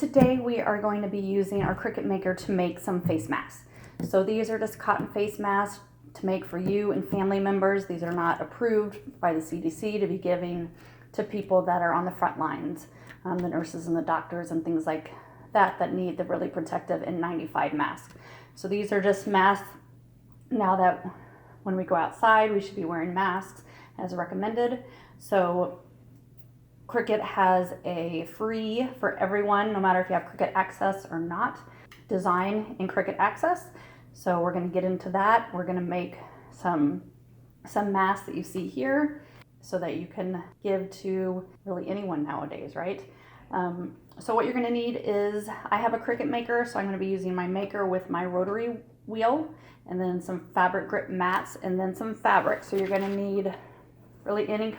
today we are going to be using our Cricut maker to make some face masks. So these are just cotton face masks to make for you and family members. These are not approved by the CDC to be giving to people that are on the front lines, the nurses and the doctors and things like that that need the really protective N95 mask. So these are just masks now that when we go outside we should be wearing masks as recommended. So Cricut has a free for everyone, no matter if you have Cricut Access or not, design in Cricut Access. So we're going to get into that. We're going to make some masks that you see here so that you can give to really anyone nowadays, right? So what you're going to need is, I have a Cricut maker, so I'm going to be using my maker with my rotary wheel, and then some fabric grip mats, and then some fabric. So you're going to need really any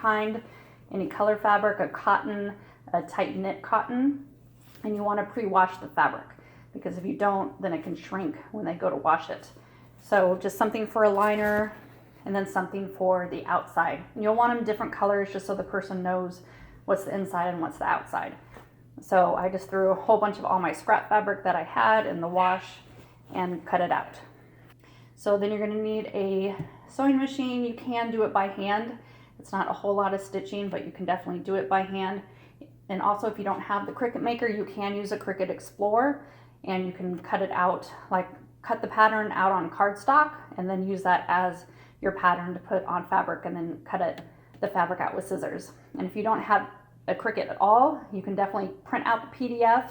color fabric, a cotton, a tight knit cotton, and you want to pre-wash the fabric, because if you don't, then it can shrink when they go to wash it. So just something for a liner, and then something for the outside. And you'll want them different colors just so the person knows what's the inside and what's the outside. So I just threw a whole bunch of all my scrap fabric that I had in the wash and cut it out. So then you're going to need a sewing machine. You can do it by hand. It's not a whole lot of stitching, but you can definitely do it by hand. And also, if you don't have the Cricut maker, you can use a Cricut Explorer, and you can cut it out, like cut the pattern out on cardstock and then use that as your pattern to put on fabric, and then cut the fabric out with scissors. And if you don't have a Cricut at all, you can definitely print out the PDF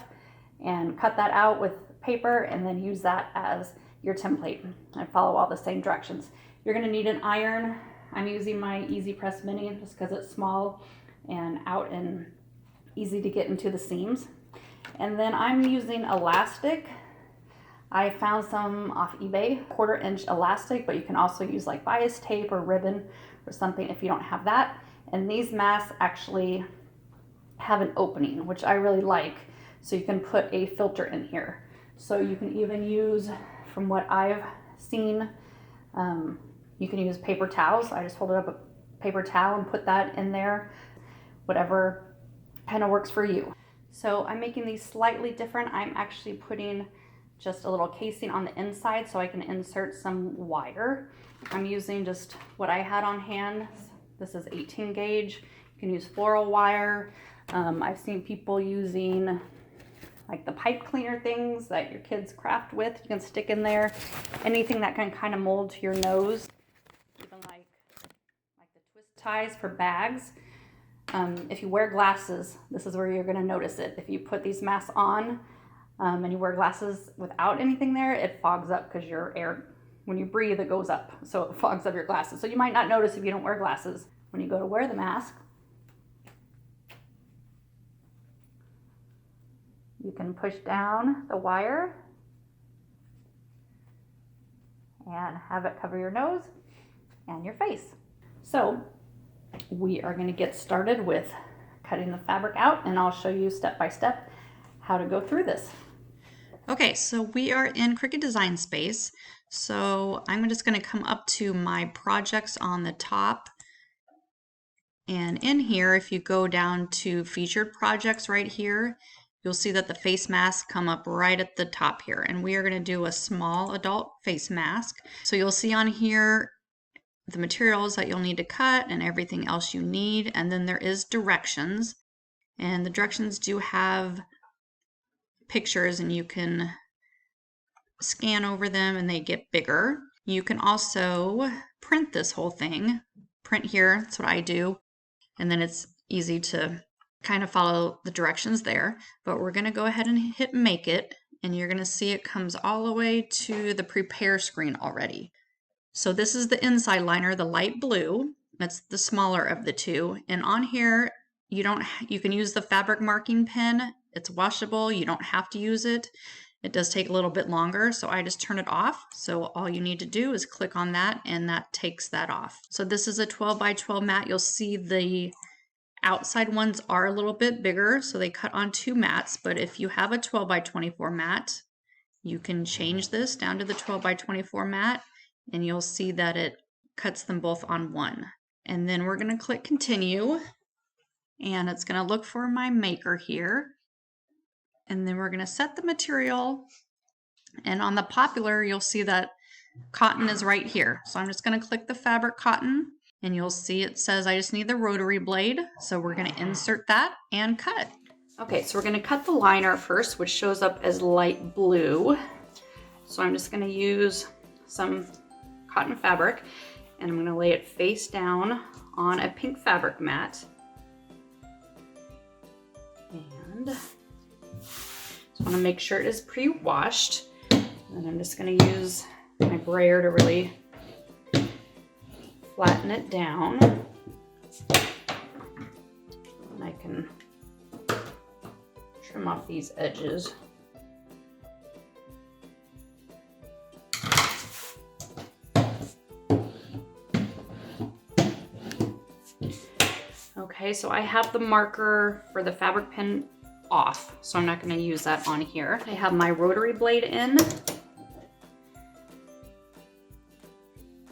and cut that out with paper, and then use that as your template and follow all the same directions. You're going to need an iron. I'm using my Easy Press Mini just because it's small and out and easy to get into the seams. And then I'm using elastic. I found some off eBay, 1/4 inch elastic, but you can also use like bias tape or ribbon or something if you don't have that. And these masks actually have an opening, which I really like. So you can put a filter in here. So you can even use, from what I've seen, you can use paper towels. I just folded up a paper towel and put that in there, whatever kind of works for you. So I'm making these slightly different. I'm actually putting just a little casing on the inside so I can insert some wire. I'm using just what I had on hand. This is 18 gauge. You can use floral wire. I've seen people using like the pipe cleaner things that your kids craft with. You can stick in there anything that can kind of mold to your nose. Even like the twist ties for bags. If you wear glasses, this is where you're going to notice it. If you put these masks on and you wear glasses without anything there, it fogs up because your air, when you breathe, it goes up. So it fogs up your glasses. So you might not notice if you don't wear glasses. When you go to wear the mask, you can push down the wire and have it cover your nose and your face. So we are going to get started with cutting the fabric out, and I'll show you step by step how to go through this. Okay, so we are in Cricut Design Space. So I'm just going to come up to my projects on the top. And in here, if you go down to featured projects right here, you'll see that the face masks come up right at the top here. And we are going to do a small adult face mask. So you'll see on here the materials that you'll need to cut and everything else you need. And then there is directions. And the directions do have pictures, and you can scan over them and they get bigger. You can also print this whole thing. Print here, that's what I do. And then it's easy to kind of follow the directions there. But we're going to go ahead and hit make it, and you're going to see it comes all the way to the prepare screen already. So this is the inside liner, the light blue. That's the smaller of the two. And on here, you can use the fabric marking pen. It's washable. You don't have to use it. It does take a little bit longer, so I just turn it off. So all you need to do is click on that, and that takes that off. So this is a 12 by 12 mat. You'll see the outside ones are a little bit bigger, so they cut on 2 mats. But if you have a 12 by 24 mat, you can change this down to the 12 by 24 mat, and you'll see that it cuts them both on 1. And then we're going to click continue, and it's going to look for my maker here. And then we're gonna set the material, and on the popular, you'll see that cotton is right here. So I'm just gonna click the fabric cotton, and you'll see it says I just need the rotary blade. So we're gonna insert that and cut. Okay, so we're gonna cut the liner first, which shows up as light blue. So I'm just gonna use some cotton fabric, and I'm gonna lay it face down on a pink fabric mat. And just wanna make sure it is pre-washed. And I'm just gonna use my brayer to really flatten it down. And I can trim off these edges. Okay, so I have the marker for the fabric pen off, so I'm not going to use that on here. I have my rotary blade in.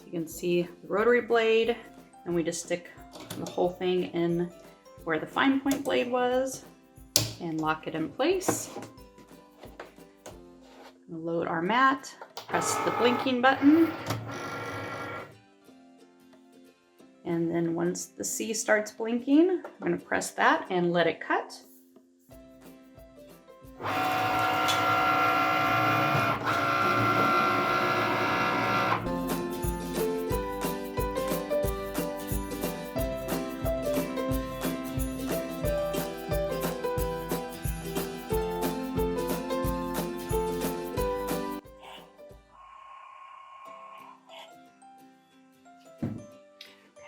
You can see the rotary blade, and we just stick the whole thing in where the fine point blade was and lock it in place. We'll load our mat, press the blinking button, and then once the C starts blinking, I'm going to press that and let it cut.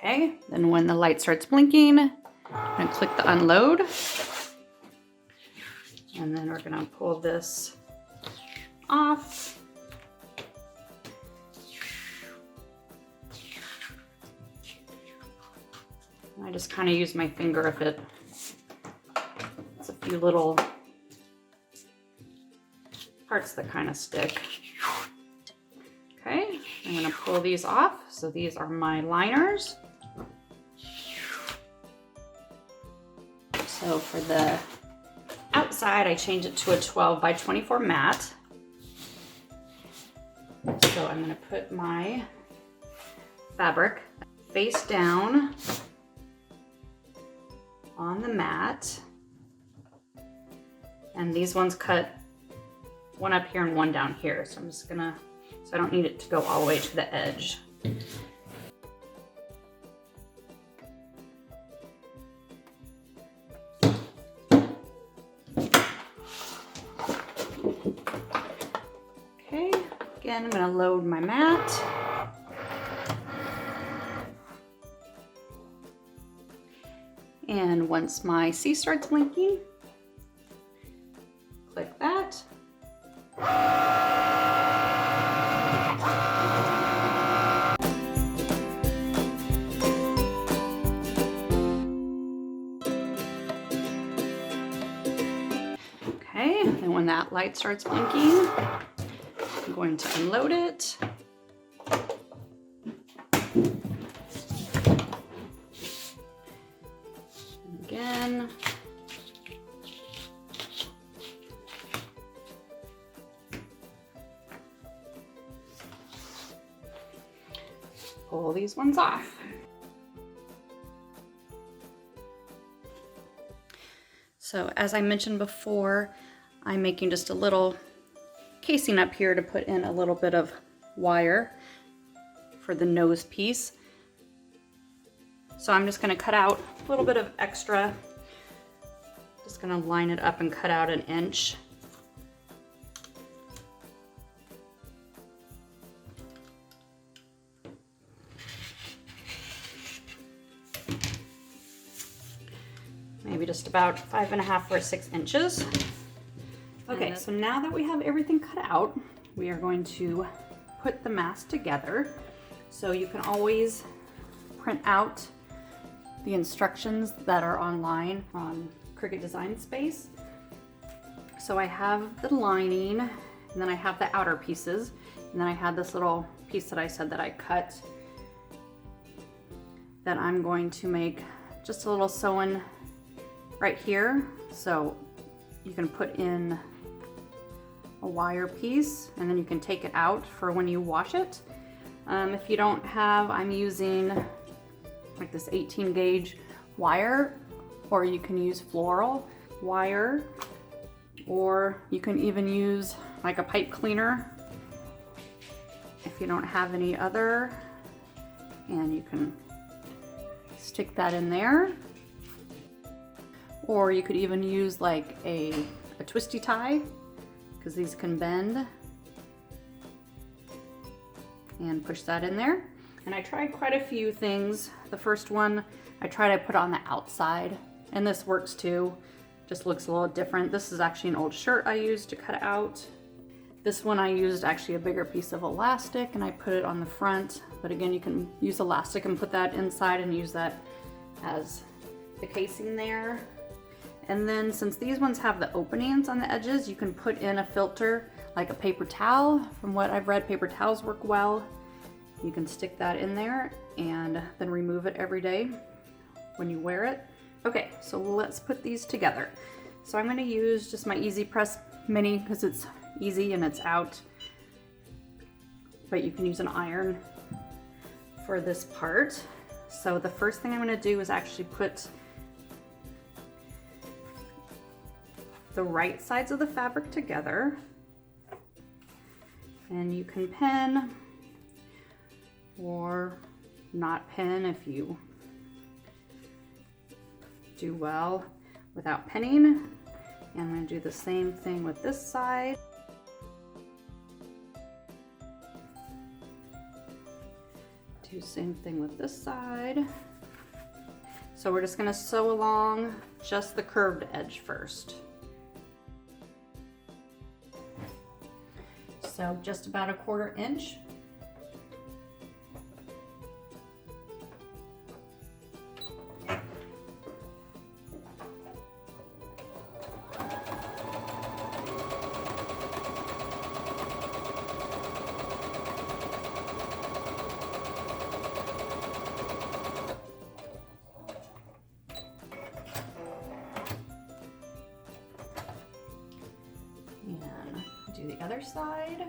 Okay, then when the light starts blinking, I'm going to click the unload. And then we're going to pull this off. And I just kind of use my finger if it's a few little parts that kind of stick. Okay, I'm going to pull these off. So these are my liners. So for the outside, I changed it to a 12 by 24 mat. So I'm going to put my fabric face down on the mat. And these ones cut one up here and one down here. So I'm just going to, so I don't need it to go all the way to the edge. Okay, again, I'm going to load my mat. And once my C starts blinking, click that. Okay, and when that light starts blinking, I'm going to unload it. And again. Pull these ones off. So as I mentioned before, I'm making just a little casing up here to put in a little bit of wire for the nose piece. So I'm just going to cut out a little bit of extra. Just going to line it up and cut out 1 inch. Maybe just about 5.5 or 6 inches. Okay, so now that we have everything cut out, we are going to put the mask together. So you can always print out the instructions that are online on Cricut Design Space. So I have the lining, and then I have the outer pieces, and then I had this little piece that I said that I cut that I'm going to make just a little sewing right here. So you can put in a wire piece and then you can take it out for when you wash it. If you don't have, I'm using like this 18 gauge wire, or you can use floral wire, or you can even use like a pipe cleaner if you don't have any other, and you can stick that in there. Or you could even use like a twisty tie, because these can bend, and push that in there. And I tried quite a few things. The first one I tried, I put on the outside, and this works too, just looks a little different. This is actually an old shirt I used to cut out. This one I used actually a bigger piece of elastic and I put it on the front, but again, you can use elastic and put that inside and use that as the casing there. And then since these ones have the openings on the edges, you can put in a filter like a paper towel. From what I've read, paper towels work well. You can stick that in there and then remove it every day when you wear it. Okay, so let's put these together. So I'm gonna use just my Easy Press Mini because it's easy and it's out, but you can use an iron for this part. So the first thing I'm gonna do is actually put the right sides of the fabric together, and you can pin or not pin if you do well without pinning. And I'm going to do the same thing with this side. Do the same thing with this side. So we're just going to sew along just the curved edge first. So just about a 1/4 inch. Do the other side.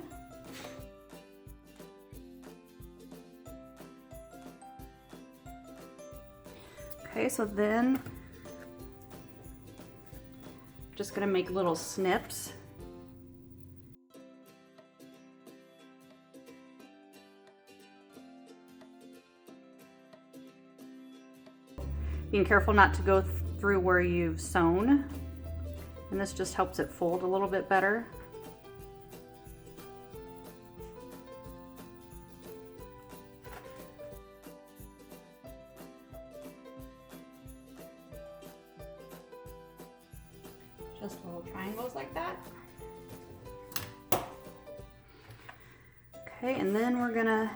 Okay, so then I'm just gonna make little snips. Being careful not to go through where you've sewn, and this just helps it fold a little bit better. Just little triangles like that. Okay, and then we're gonna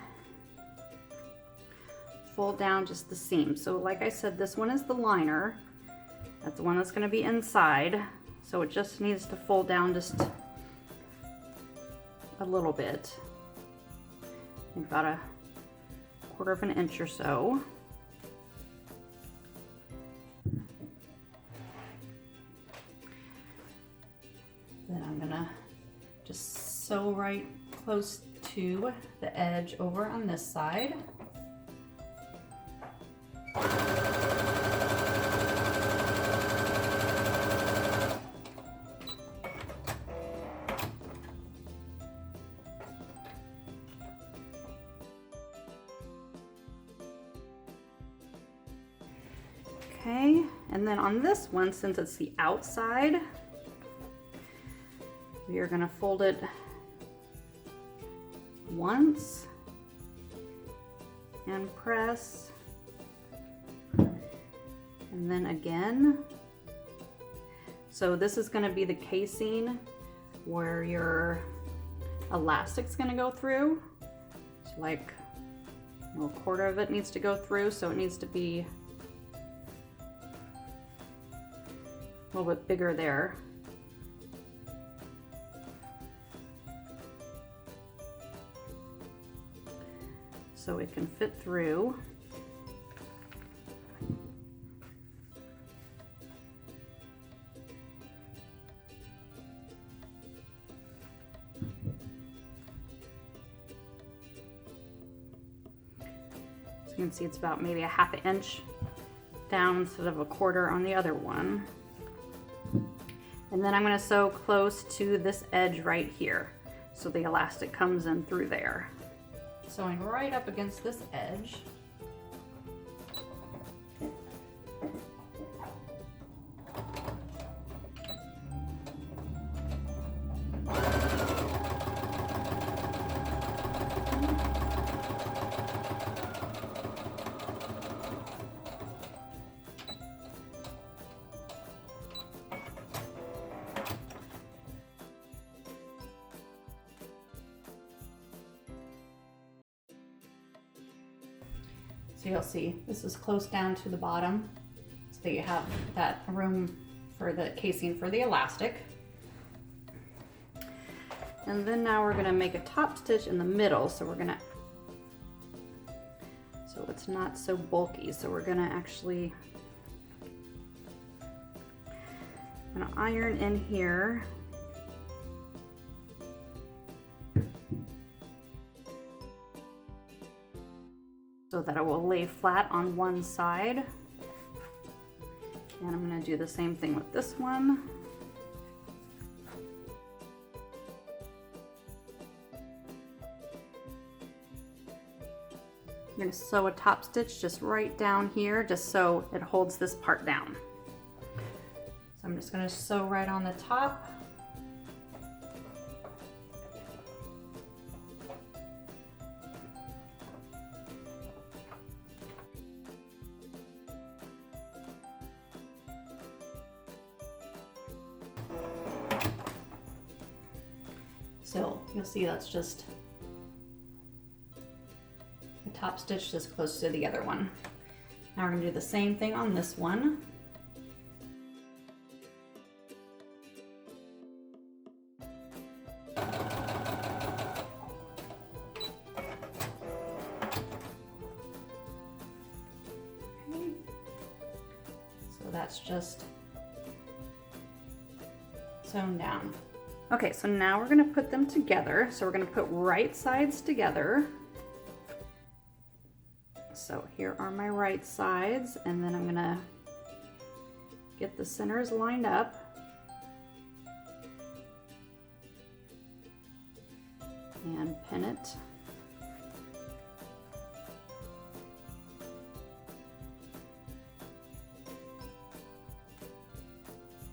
fold down just the seam. So like I said, this one is the liner. That's the one that's gonna be inside. So it just needs to fold down just a little bit, about a 1/4 inch or so. Then I'm gonna just sew right close to the edge over on this side. Okay, and then on this one, since it's the outside, we are gonna fold it once and press, and then again. So this is gonna be the casing where your elastic's gonna go through. So like a 1/4 of it needs to go through, so it needs to be a little bit bigger there. So it can fit through. you can see it's about maybe a 1/2 inch down instead of 1/4 on the other one. And then I'm going to sew close to this edge right here, so the elastic comes in through there. Sewing right up against this edge. So you'll see this is close down to the bottom, so that you have that room for the casing for the elastic. And then now we're gonna make a top stitch in the middle, so it's not so bulky. So we're gonna actually iron in here. So that it will lay flat on one side. And I'm going to do the same thing with this one. I'm going to sew a top stitch just right down here, just so it holds this part down. So I'm just going to sew right on the top. So you'll see that's just a top stitch just close to the other one. Now we're going to do the same thing on this one. Okay. So that's just sewn down. Okay, so now we're going to put them together. So we're going to put right sides together. So here are my right sides, and then I'm going to get the centers lined up. And pin it.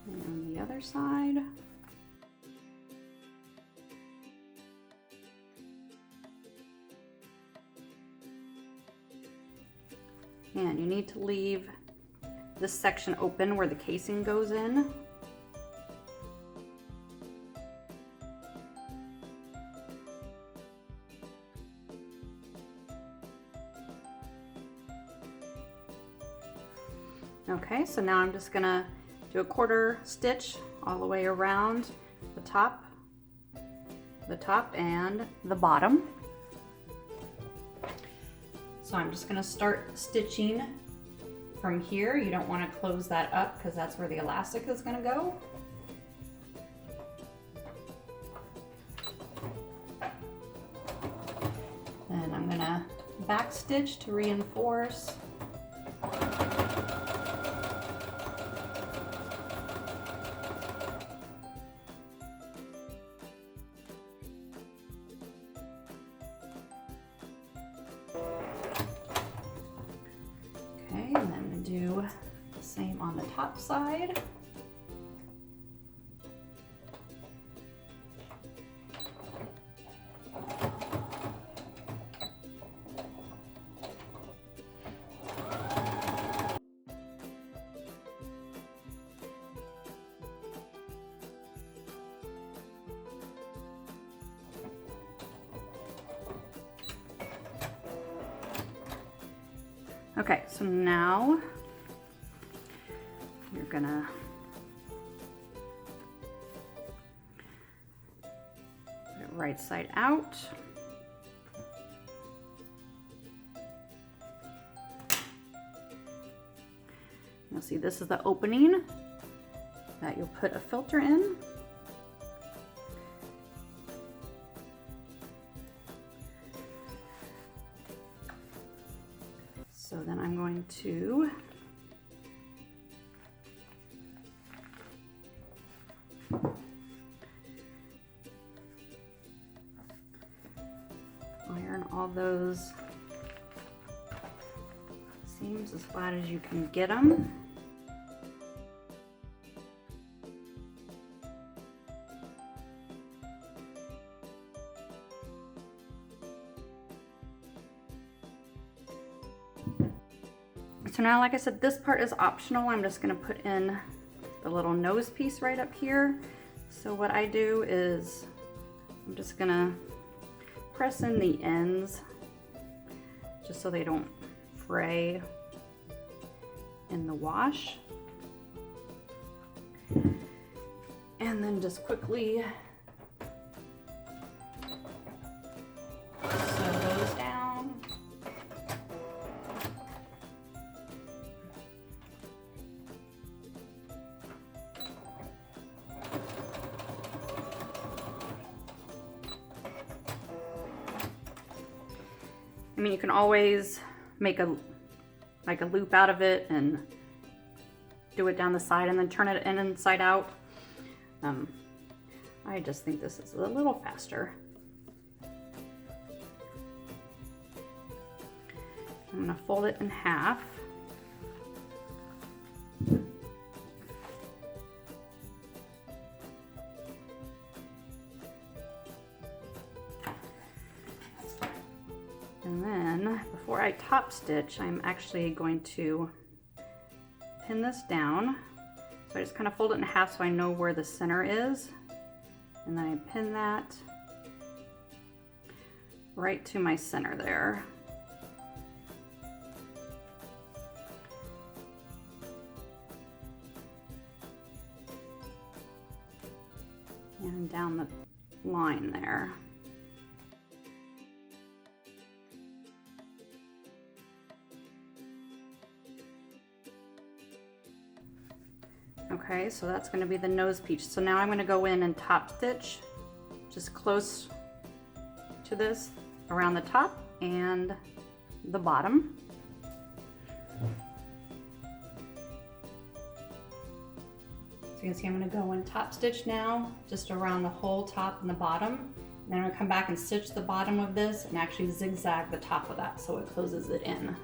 And the other side. And you need to leave this section open where the casing goes in. Okay, so now I'm just gonna do a 1/4 stitch all the way around the top and the bottom. So I'm just going to start stitching from here. You don't want to close that up because that's where the elastic is going to go. And I'm going to back stitch to reinforce. And I'm going to do the same on the top side. Okay, so now you're gonna put it right side out. You'll see this is the opening that you'll put a filter in. So then I'm going to iron all those seams as flat as you can get them. So now, like I said, this part is optional. I'm just gonna put in the little nose piece right up here. So what I do is I'm just gonna press in the ends just so they don't fray in the wash. And then just quickly sew those down. I mean, you can always make a loop out of it and do it down the side and then turn it inside out. I just think this is a little faster. I'm gonna fold it in half. And then before I top stitch, I'm actually going to pin this down. So I just kind of fold it in half so I know where the center is. And then I pin that right to my center there. And down the line there. Okay, so that's going to be the nose piece. So now I'm going to go in and top stitch just close to this around the top and the bottom. So you can see I'm going to go in top stitch now just around the whole top and the bottom. And then I'm going to come back and stitch the bottom of this and actually zigzag the top of that so it closes it in.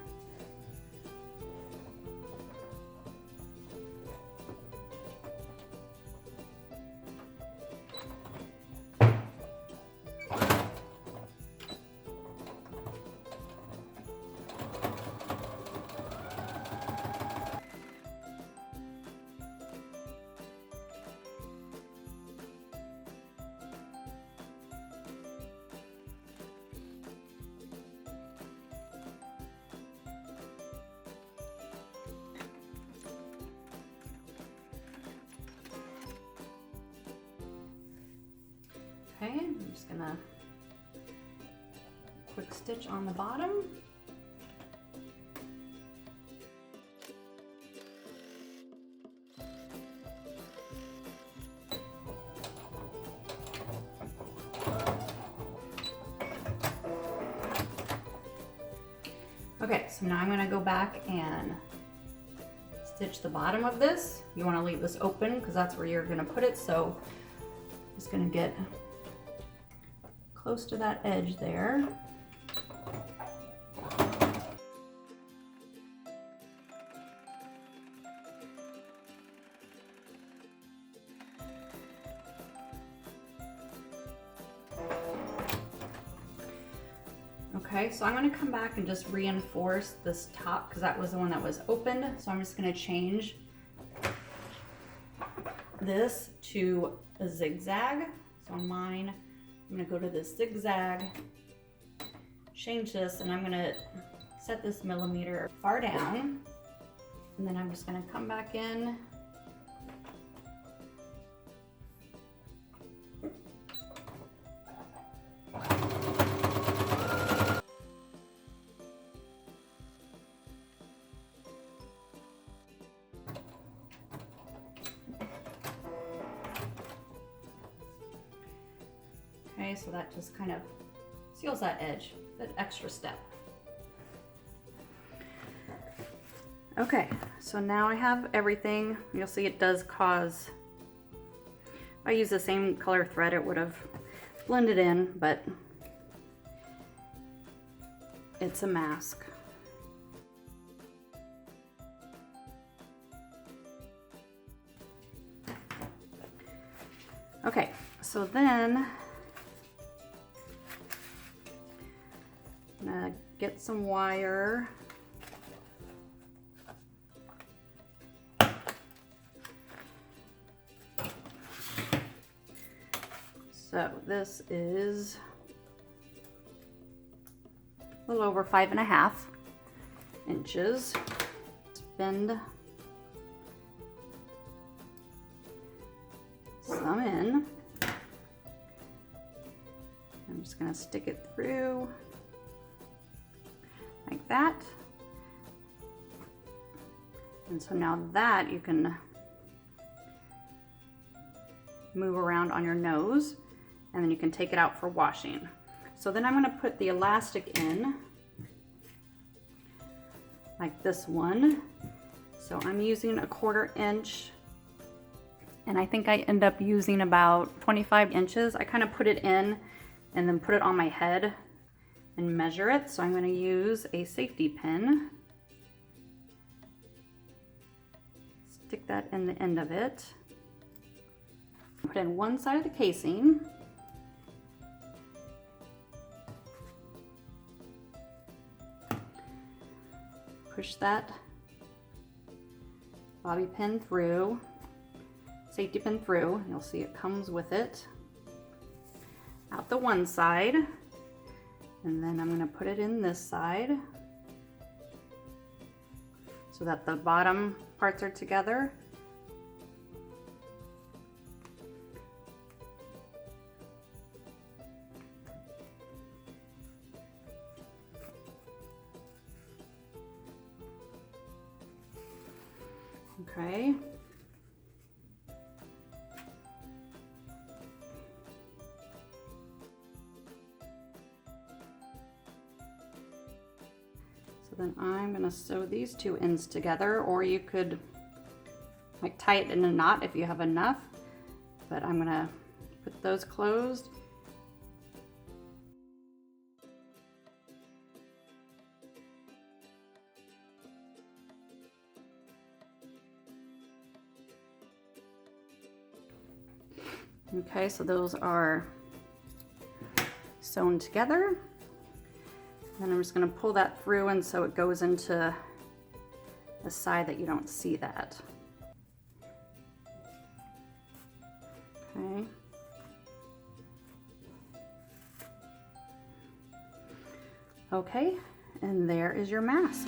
Okay, I'm just gonna quick stitch on the bottom. Okay, so now I'm gonna go back and stitch the bottom of this. You wanna leave this open because that's where you're gonna put it. So I'm just gonna get close to that edge there. Okay, so I'm going to come back and just reinforce this top because that was the one that was opened. So I'm just going to change this to a zigzag. So on mine, I'm going to go to this zigzag, change this, and I'm going to set this millimeter far down. And then I'm just going to come back in. Okay, so that just kind of seals that edge, that extra step. Okay, so now I have everything. You'll see it does cause, if I use the same color thread, it would have blended in, but it's a mask. Okay, so then I'm gonna get some wire. So this is a little over 5.5 inches. Bend some in. I'm just gonna stick it through like that. And so now that you can move around on your nose, and then you can take it out for washing. So then I'm gonna put the elastic in like this one. So I'm using a 1/4 inch, and I think I end up using about 25 inches. I kind of put it in and then put it on my head and measure it. So I'm gonna use a safety pin. Stick that in the end of it. Put in one side of the casing. Push that bobby pin through, safety pin through. You'll see it comes with it out the one side, and then I'm going to put it in this side so that the bottom parts are together. Okay. So then I'm going to sew these two ends together, or you could like tie it in a knot if you have enough, but I'm going to put those closed. Okay, so those are sewn together. And I'm just going to pull that through, and so it goes into the side that you don't see that. Okay. Okay, and there is your mask.